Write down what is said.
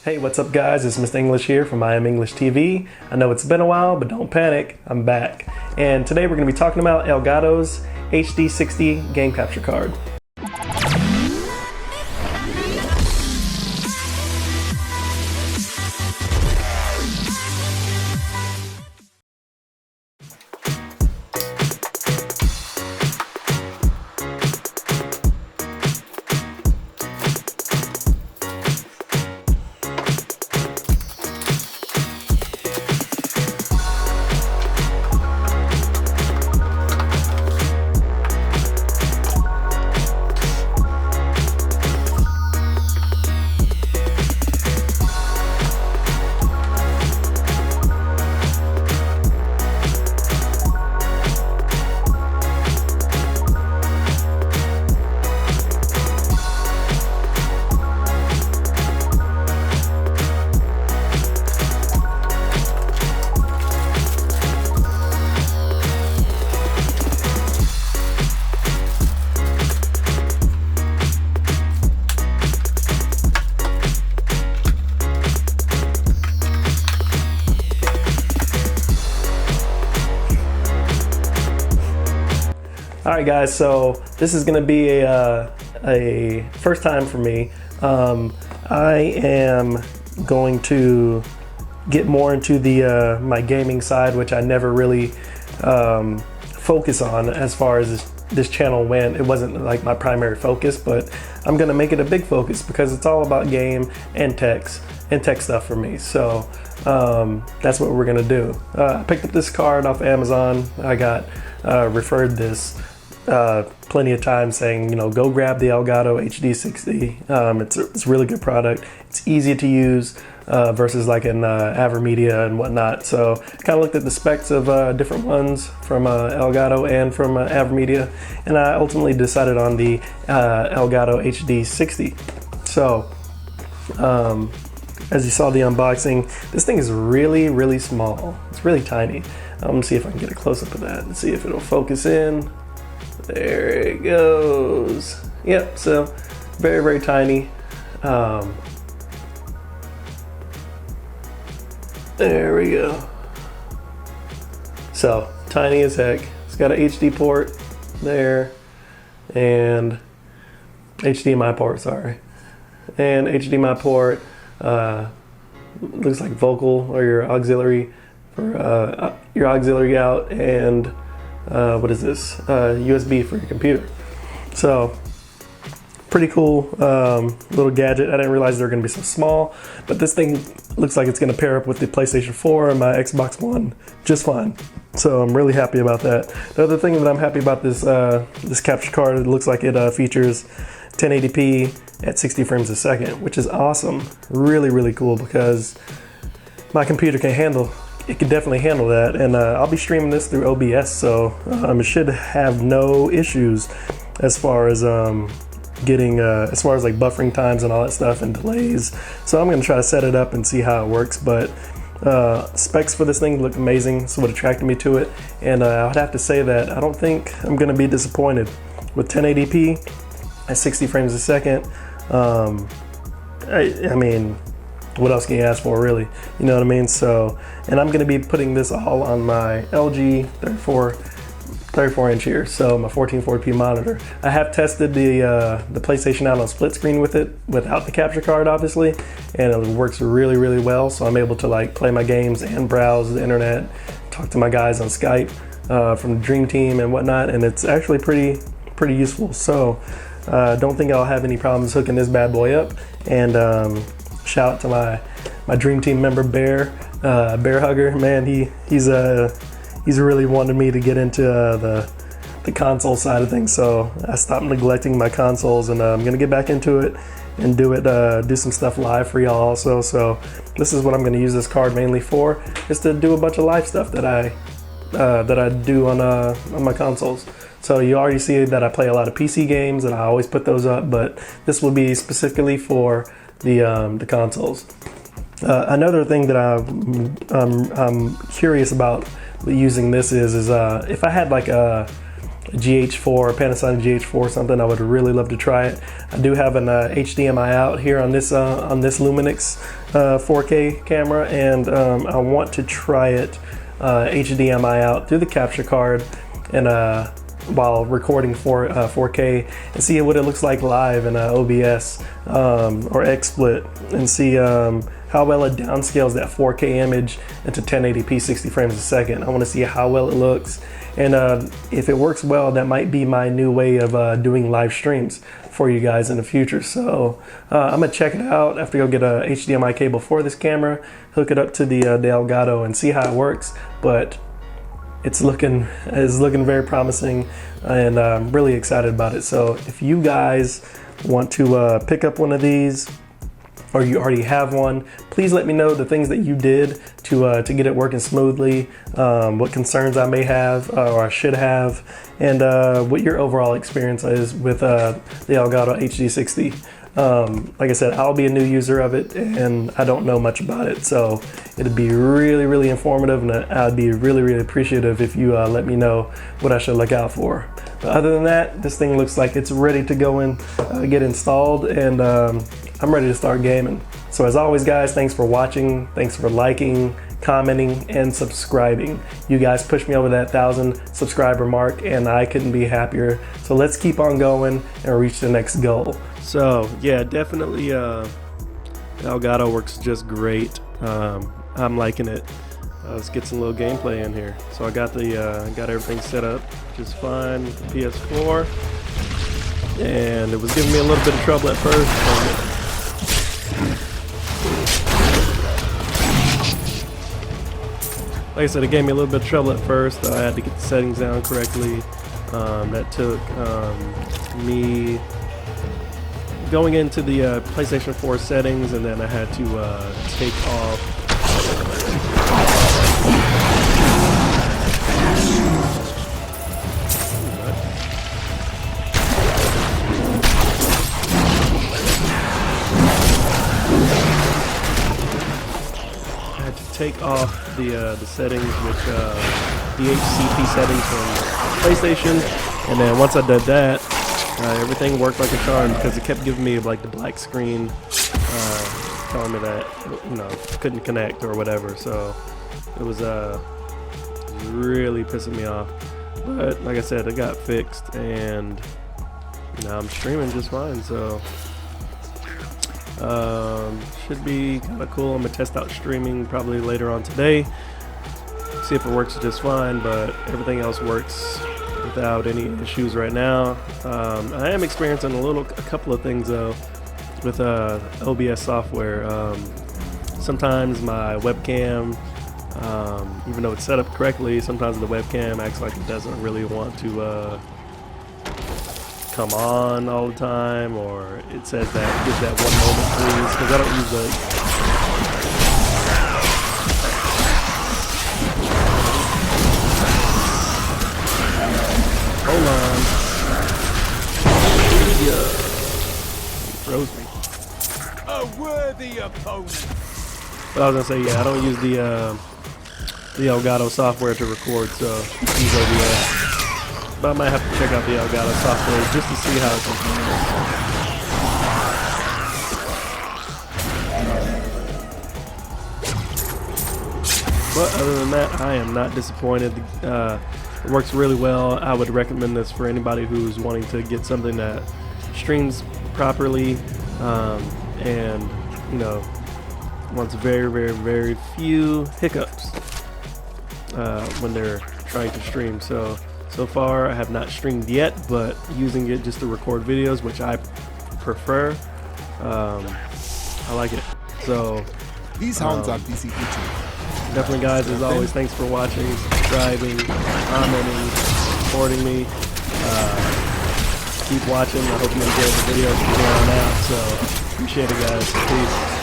Hey, what's up guys? It's Mr. English here from I Am English TV. I know it's been a while, but don't panic, I'm back. And today we're going to be talking about Elgato's HD60 game capture card. Alright guys, so this is going to be a first time for me. I am going to get more into the my gaming side, which I never really focus on as far as this channel went. It wasn't like my primary focus, but I'm going to make it a big focus because it's all about game and tech stuff for me. So that's what we're going to do. I picked up this card off Amazon. I got referred this plenty of times saying, you know, go grab the Elgato HD60. It's a really good product. It's easy to use versus like an AverMedia and whatnot. So kind of looked at the specs of different ones from Elgato and from AverMedia, and I ultimately decided on the Elgato HD60. So as you saw the unboxing, this thing is really, really small. It's really tiny. I'm gonna see if I can get a close-up of that and see if it'll focus in. There it goes. Yep, so very, very tiny. There we go. So tiny as heck. It's got an HD port there and HDMI port, sorry. And HDMI port, looks like vocal or your auxiliary for your auxiliary out, and what is this? USB for your computer. So pretty cool little gadget. I didn't realize they were going to be so small, but this thing looks like it's going to pair up with the PlayStation 4 and my Xbox One just fine. So I'm really happy about that. The other thing that I'm happy about this this capture card, it looks like it features 1080p at 60 frames a second, which is awesome. Really, really cool because my computer can handle. It can definitely handle that, and I'll be streaming this through OBS, so it should have no issues as far as getting as far as like buffering times and all that stuff and delays. So I'm going to try to set it up and see how it works, but specs for this thing look amazing. So what attracted me to it, and I would have to say that I don't think I'm going to be disappointed with 1080p at 60 frames a second. I mean, what else can you ask for, really? You know what I mean? So, and I'm going to be putting this all on my LG 34 inch here, so my 1440p monitor. I have tested the PlayStation out on split screen with it without the capture card, obviously, and it works really, really well. So I'm able to like play my games and browse the internet, talk to my guys on Skype from the Dream Team and whatnot, and it's actually pretty useful. So don't think I'll have any problems hooking this bad boy up. And shout out to my Dream Team member Bear Hugger. Man, he's really wanted me to get into the console side of things, so I stopped neglecting my consoles, and I'm gonna get back into it and do some stuff live for y'all also. So this is what I'm gonna use this card mainly for, is to do a bunch of live stuff that I do on my consoles. So you already see that I play a lot of PC games, and I always put those up, but this will be specifically for the consoles. Another thing that I'm curious about using this is if I had like a GH4, Panasonic GH4 or something, I would really love to try it. I do have an HDMI out here on this Luminix 4K camera, and I want to try it HDMI out through the capture card and while recording 4K and see what it looks like live in OBS or XSplit, and see how well it downscales that 4K image into 1080p 60 frames a second. I want to see how well it looks, and if it works well, that might be my new way of doing live streams for you guys in the future. So I'm gonna check it out after go get a HDMI cable for this camera, hook it up to the Elgato and see how it works. But it's looking very promising, and I'm really excited about it. So if you guys want to pick up one of these, or you already have one, please let me know the things that you did to get it working smoothly, what concerns I may have or I should have, and what your overall experience is with the Elgato HD60. Like I said, I'll be a new user of it and I don't know much about it, so it'd be really informative, and I'd be really appreciative if you let me know what I should look out for. But other than that, this thing looks like it's ready to go in, get installed, and I'm ready to start gaming. So as always, guys, thanks for watching, thanks for liking, commenting, and subscribing. You guys pushed me over that 1,000 subscriber mark, and I couldn't be happier. So let's keep on going and reach the next goal. So yeah, definitely Elgato works just great. I'm liking it. Let's get some little gameplay in here. So I got got everything set up just fine. PS4, and it was giving me a little bit of trouble at first. Like I said, it gave me a little bit of trouble at first. I had to get the settings down correctly. That took me going into the PlayStation 4 settings, and then I had to take off the settings, which the HCP settings from PlayStation, and then once I did that, everything worked like a charm, because it kept giving me like the black screen telling me that, you know, couldn't connect or whatever. So it was really pissing me off, but like I said, it got fixed, and now I'm streaming just fine. So should be kind of cool. I'm gonna test out streaming probably later on today, see if it works just fine, but everything else works without any issues right now. I am experiencing a couple of things though with OBS software. Sometimes my webcam, even though it's set up correctly, sometimes the webcam acts like it doesn't really want to come on all the time, or it says that gives that 1 moment please, because I don't use the hold on. Yeah. He froze me. A worthy opponent. But I was gonna say, yeah, I don't use the Elgato software to record, so use OBS. But I might have to check out the Elgato software just to see how it compares. But other than that, I am not disappointed. It works really well. I would recommend this for anybody who's wanting to get something that streams properly, and you know, wants very few hiccups when they're trying to stream. So far I have not streamed yet, but using it just to record videos, which I prefer, I like it. So These hounds are busy eating. Definitely, guys, as always, thanks for watching, subscribing, commenting, supporting me. Keep watching. I hope you enjoyed the video from here on out. So appreciate it, guys. Peace.